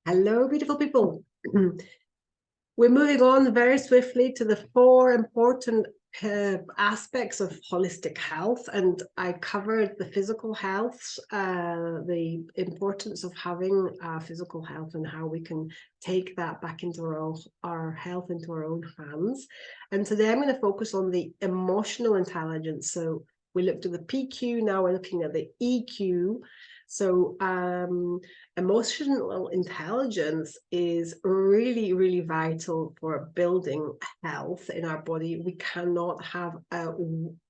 Hello, beautiful people. We're moving on very swiftly to the 4 important aspects of holistic health, and I covered the physical health, the importance of having physical health and how we can take that back into our health into our own hands. And today I'm going to focus on the emotional intelligence. So we looked at the PQ, now we're looking at the EQ. So emotional intelligence is really, really vital for building health in our body. We cannot have a,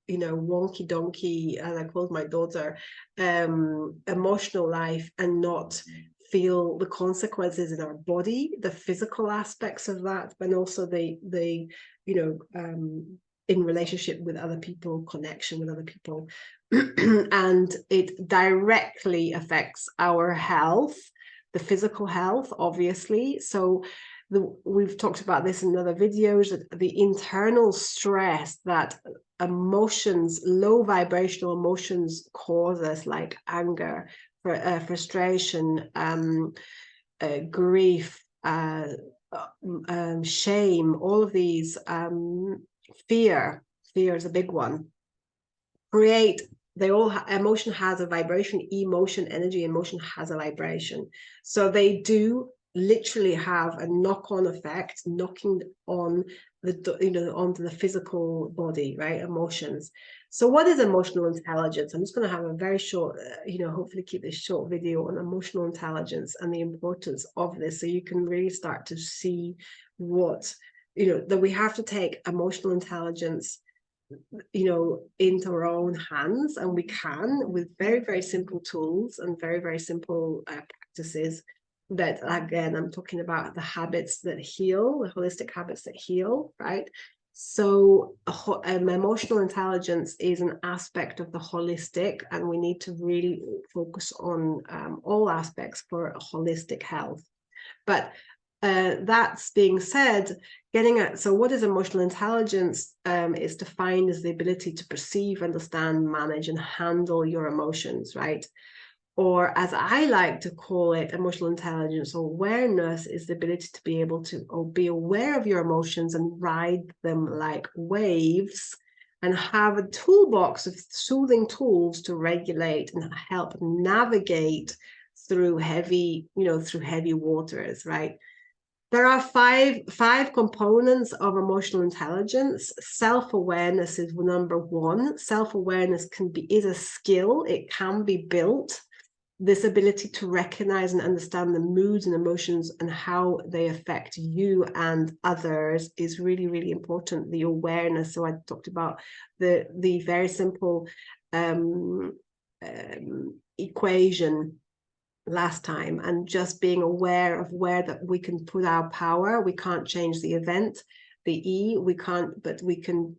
wonky donkey, as I called my daughter, emotional life and not feel the consequences in our body, the physical aspects of that, and also the in relationship with other people, connection with other people. And it directly affects our health, the physical health, obviously. So we've talked about this in other videos, that the internal stress that emotions, low vibrational emotions cause us, like anger, frustration, grief, shame, all of these, fear is a big one, emotion has a vibration, emotion, energy, emotion has a vibration. So they do literally have a knock-on effect, knocking on onto the physical body, right? Emotions. So what is emotional intelligence? I'm just going to have a very short, hopefully keep this short video on emotional intelligence and the importance of this, so you can really start to see what, that we have to take emotional intelligence into our own hands, and we can with very, very simple tools and very, very simple practices. That, again, I'm talking about the habits that heal, the holistic habits that heal, right? So emotional intelligence is an aspect of the holistic, and we need to really focus on all aspects for holistic health. But that's being said, so what is emotional intelligence? Is defined as the ability to perceive, understand, manage, and handle your emotions, right? Or, as I like to call it, emotional intelligence awareness is the ability to be able to be aware of your emotions and ride them like waves, and have a toolbox of soothing tools to regulate and help navigate through heavy waters, right? There are five components of emotional intelligence. Self-awareness is number one. Self-awareness is a skill. It can be built. This ability to recognize and understand the moods and emotions and how they affect you and others is really, really important. The awareness. So I talked about the very simple equation last time, and just being aware of where that we can put our power. We can't change the event, the E, we can't, but we can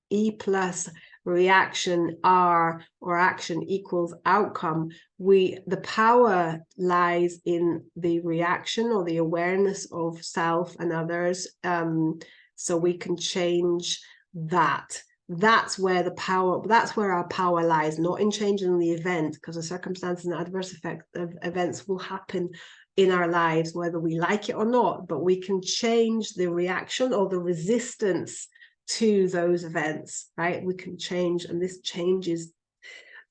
E plus reaction, R, or action equals outcome. The power lies in the reaction or the awareness of self and others. So we can change that. That's where our power lies, not in changing the event, because the circumstances and adverse effects of events will happen in our lives, whether we like it or not, but we can change the reaction or the resistance to those events, right? We can change, and this changes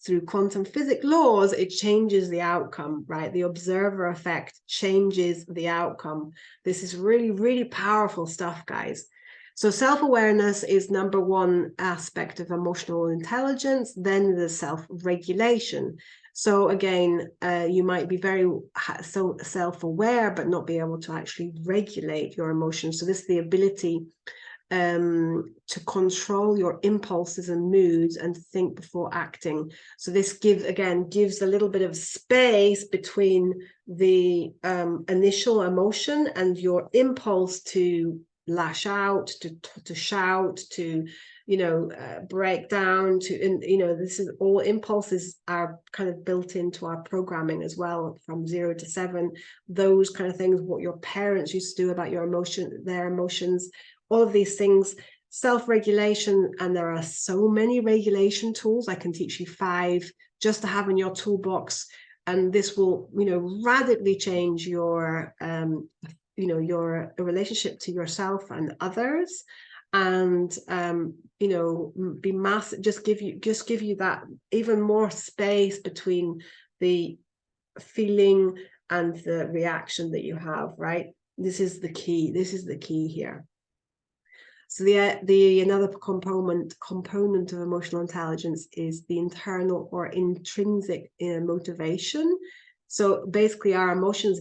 through quantum physics laws. It changes the outcome, right? The observer effect changes the outcome. This is really, really powerful stuff, guys. So self-awareness is number one aspect of emotional intelligence. Then the self-regulation. So again, you might be very so self-aware, but not be able to actually regulate your emotions. So this is the ability to control your impulses and moods and think before acting. So this gives a little bit of space between the initial emotion and your impulse to lash out, to shout, to break down, this is all impulses are kind of built into our programming as well, from 0 to 7, those kind of things, what your parents used to do about their emotions, all of these things. Self-regulation, and there are so many regulation tools. I can teach you 5 just to have in your toolbox. and this will, radically change your your relationship to yourself and others, and be massive, just give you that even more space between the feeling and the reaction that you have, right? This is the key here. So the another component of emotional intelligence is the internal or intrinsic motivation. So basically, our emotions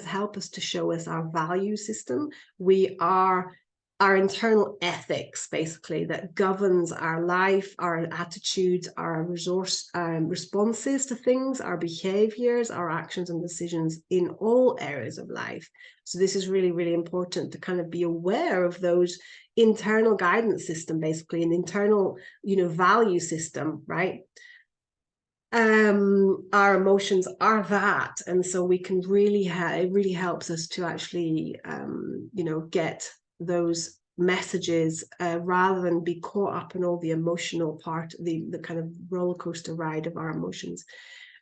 help us to show us our value system. We are our internal ethics, basically, that governs our life, our attitudes, our responses to things, our behaviors, our actions and decisions in all areas of life. So this is really, really important to kind of be aware of those internal guidance system, basically, an internal, value system, right? Our emotions are that, and so we can really it really helps us to actually get those messages rather than be caught up in all the emotional part, the kind of roller coaster ride of our emotions.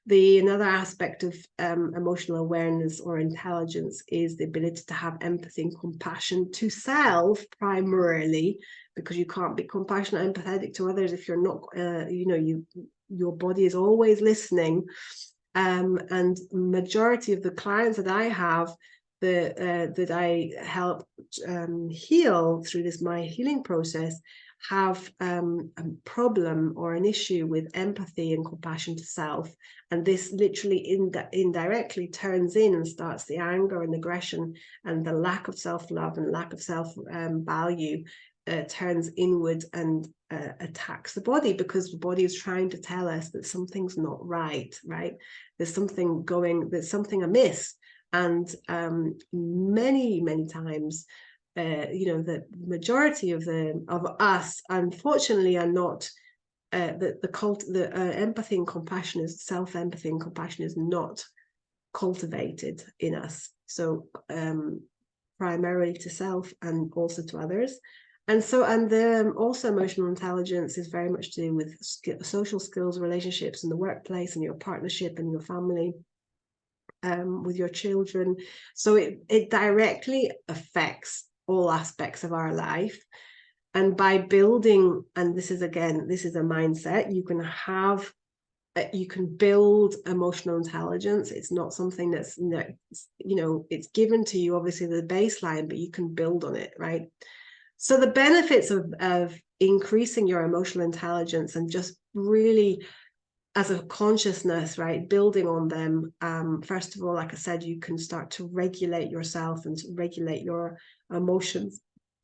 Another aspect of emotional awareness or intelligence is the ability to have empathy and compassion to self primarily, because you can't be compassionate and empathetic to others if you're not, your body is always listening. And majority of the clients that I have that I help heal through my healing process have a problem or an issue with empathy and compassion to self, and this literally indirectly turns in and starts the anger and aggression, and the lack of self-love and lack of self-value turns inward and attacks the body, because the body is trying to tell us that something's not right. There's something amiss. And many times the majority of us, unfortunately, are not the empathy and compassion is self-empathy and compassion is not cultivated in us. So primarily to self and also to others. And so, also emotional intelligence is very much to do with social skills, relationships in the workplace, and your partnership and your family, with your children. So it directly affects all aspects of our life. And by building, and this is a mindset, you can build emotional intelligence. It's not something that's, it's given to you, obviously, the baseline, but you can build on it, right? So the benefits of increasing your emotional intelligence and just really as a consciousness, right, building on them. First of all, like I said, you can start to regulate yourself and to regulate your emotions,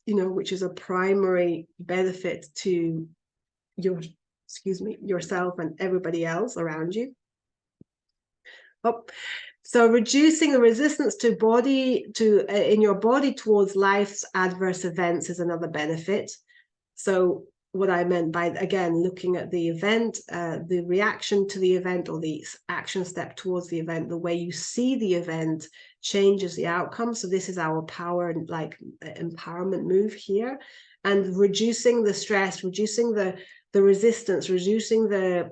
which is a primary benefit to yourself and everybody else around you. So reducing the resistance in your body towards life's adverse events is another benefit. So what I meant by, again, looking at the event, the reaction to the event, or the action step towards the event, the way you see the event changes the outcome. So this is our power and empowerment move here, and reducing the stress, reducing the resistance, reducing we're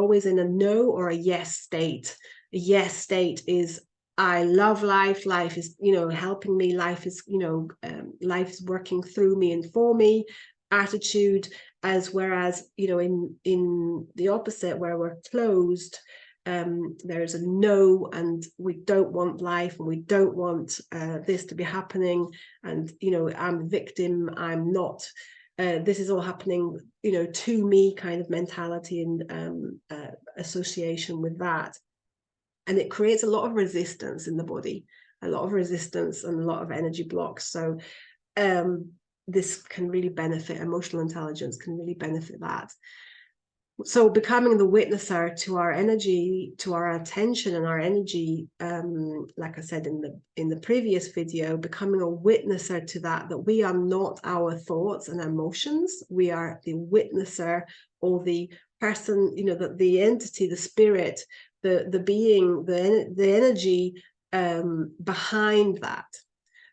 always in a no or a yes state. A yes state is, I love life. Life is, helping me. Life is, life is working through me and for me. Attitude, whereas, in the opposite, where we're closed, there's a no, and we don't want life, and we don't want this to be happening. And, I'm a victim. I'm not. This is all happening, to me, kind of mentality and association with that. And it creates a lot of resistance in the body, a lot of resistance and a lot of energy blocks. So this can really benefit, emotional intelligence can really benefit that. So becoming the witnesser to our energy, to our attention and our energy, like I said in the previous video, becoming a witnesser to that we are not our thoughts and emotions. We are the witnesser, or the person, that the entity, the spirit, the being, the energy behind that.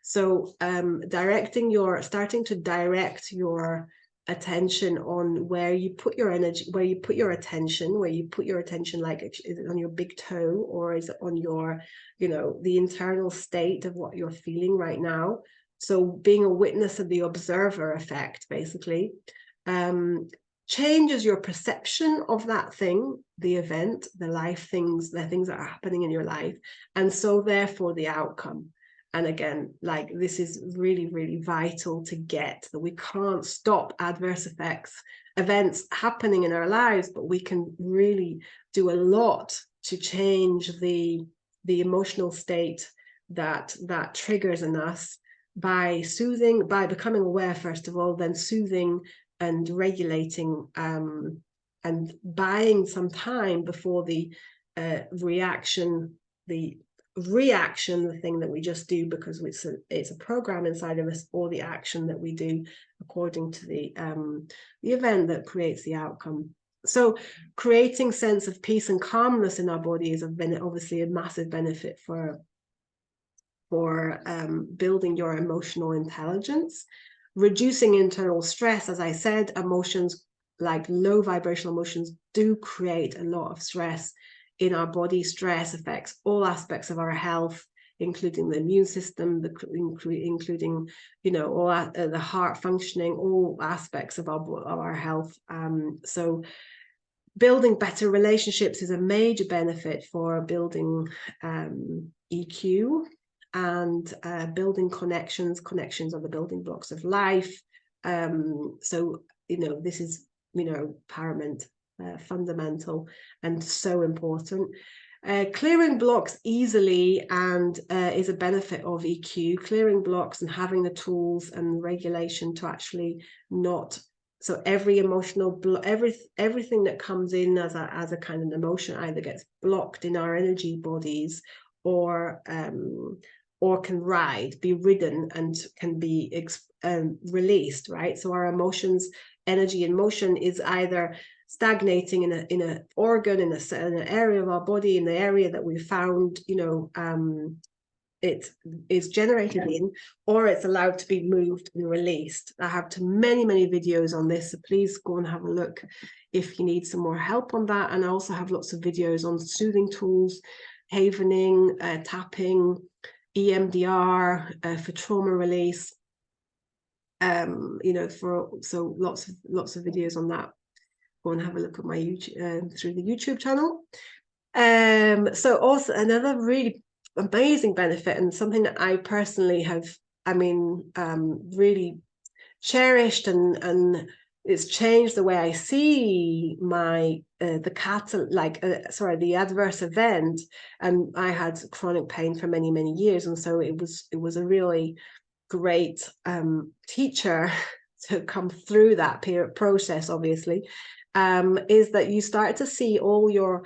So starting to direct your attention on where you put your energy, where you put your attention, like, is it on your big toe, or is it on your, the internal state of what you're feeling right now? So being a witness of the observer effect, basically, changes your perception of that thing, the event, the things that are happening in your life, and so therefore the outcome. And again, like, this is really, really vital to get, that we can't stop adverse events happening in our lives, but we can really do a lot to change the emotional state that triggers in us by becoming aware, first of all, then soothing and regulating, and buying some time before the reaction, the thing that we just do because it's a program inside of us, or the action that we do according to the event that creates the outcome. So creating sense of peace and calmness in our body is obviously a massive benefit for building your emotional intelligence, reducing internal stress. As I said, emotions like low vibrational emotions do create a lot of stress in our body. Stress affects all aspects of our health, including the immune system, including all the heart functioning, all aspects of our health. So building better relationships is a major benefit for building EQ, and building connections are the building blocks of life. So this is paramount, fundamental, and so important. Clearing blocks easily and is a benefit of EQ. Clearing blocks and having the tools and regulation to actually not, so every emotional everything that comes in as a kind of emotion either gets blocked in our energy bodies, or can be ridden and can be released, right? So our emotions, energy in motion, is either stagnating in a organ, in an area of our body, in the area that we found it is generated in, or it's allowed to be moved and released. I have many videos on this, so please go and have a look if you need some more help on that. And I also have lots of videos on soothing tools, havening, tapping, EMDR for trauma release. So lots of videos on that. Go and have a look at my YouTube through the YouTube channel. So also another really amazing benefit, and something that I personally have, really cherished, and it's changed the way I see my the adverse event. And I had chronic pain for many years, and so it was a really great teacher to come through that process, obviously, is that you start to see all your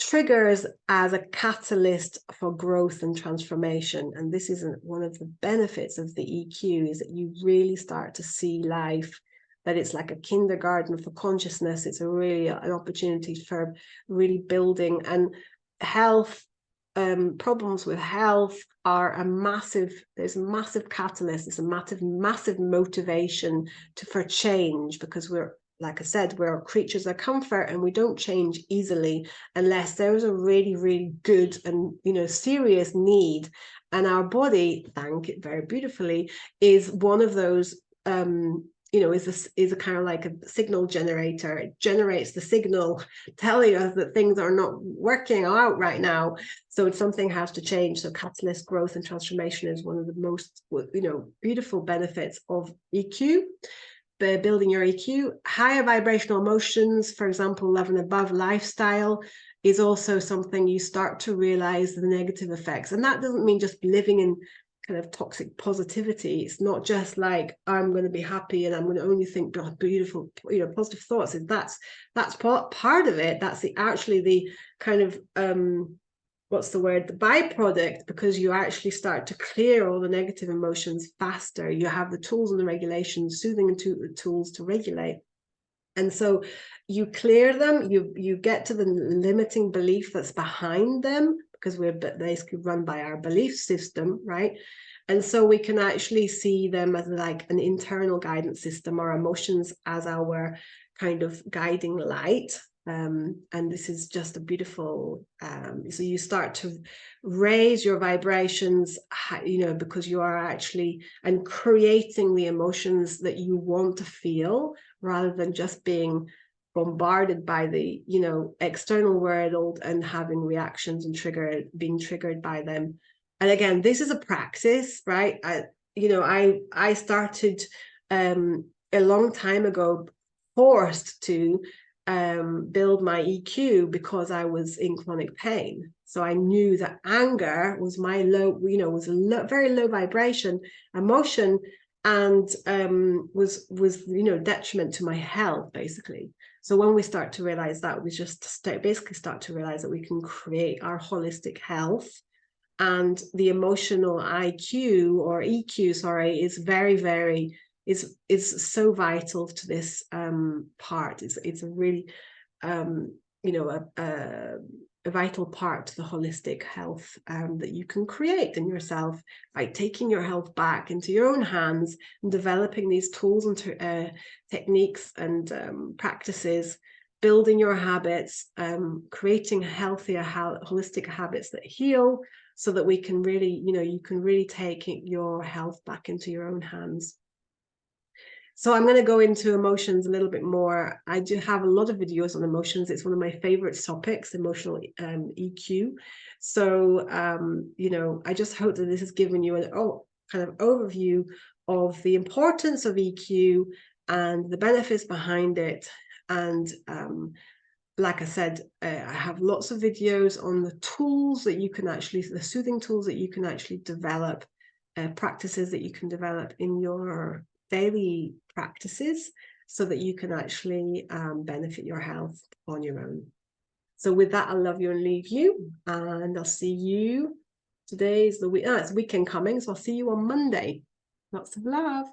triggers as a catalyst for growth and transformation. And this is one of the benefits of the EQ, is that you really start to see life, that it's like a kindergarten for consciousness. It's really an opportunity for really building. And health, problems with health are there's a massive catalyst. It's a massive motivation for change, because like I said, we're creatures of comfort, and we don't change easily unless there's a really, really good and serious need. And our body, thank it very beautifully, is one of those. Is a kind of like a signal generator. It generates the signal telling us that things are not working out right now. So something has to change. So catalyst growth and transformation is one of the most beautiful benefits of EQ. Building your EQ. Higher vibrational emotions, for example, love and above lifestyle, is also something you start to realize the negative effects. And that doesn't mean just living in kind of toxic positivity. It's not just like, I'm going to be happy and I'm going to only think beautiful, positive thoughts. That's part of it. That's actually the kind of the byproduct, because you actually start to clear all the negative emotions faster. You have the tools and the regulations, soothing tools to regulate. And so you clear them, you get to the limiting belief that's behind them, because we're basically run by our belief system, right? And so we can actually see them as like an internal guidance system, our emotions as our kind of guiding light. And this is just a beautiful, so you start to raise your vibrations, because you are actually and creating the emotions that you want to feel, rather than just being bombarded by the external world and having reactions and being triggered by them. And again, this is a practice, right? I started a long time ago, forced to build my EQ because I was in chronic pain. So I knew that anger was my was a very low vibration emotion, and was detriment to my health, basically. So when we start to realize that, we just basically start to realize that we can create our holistic health. And the emotional IQ or EQ, sorry, is very, very is so vital to this part. It's a really a vital part to the holistic health that you can create in yourself by taking your health back into your own hands and developing these tools and techniques and practices, building your habits, creating healthier holistic habits that heal, so that we can really, you can really take your health back into your own hands. So I'm going to go into emotions a little bit more. I do have a lot of videos on emotions. It's one of my favorite topics, emotional EQ. So, I just hope that this has given you an kind of overview of the importance of EQ and the benefits behind it. And like I said, I have lots of videos on the tools that you can actually, the soothing tools that you can actually develop, practices that you can develop in your daily practices, so that you can actually benefit your health on your own. So with that, I'll love you and leave you, and I'll see you. Today is the week. It's weekend coming, so I'll see you on Monday. Lots of love.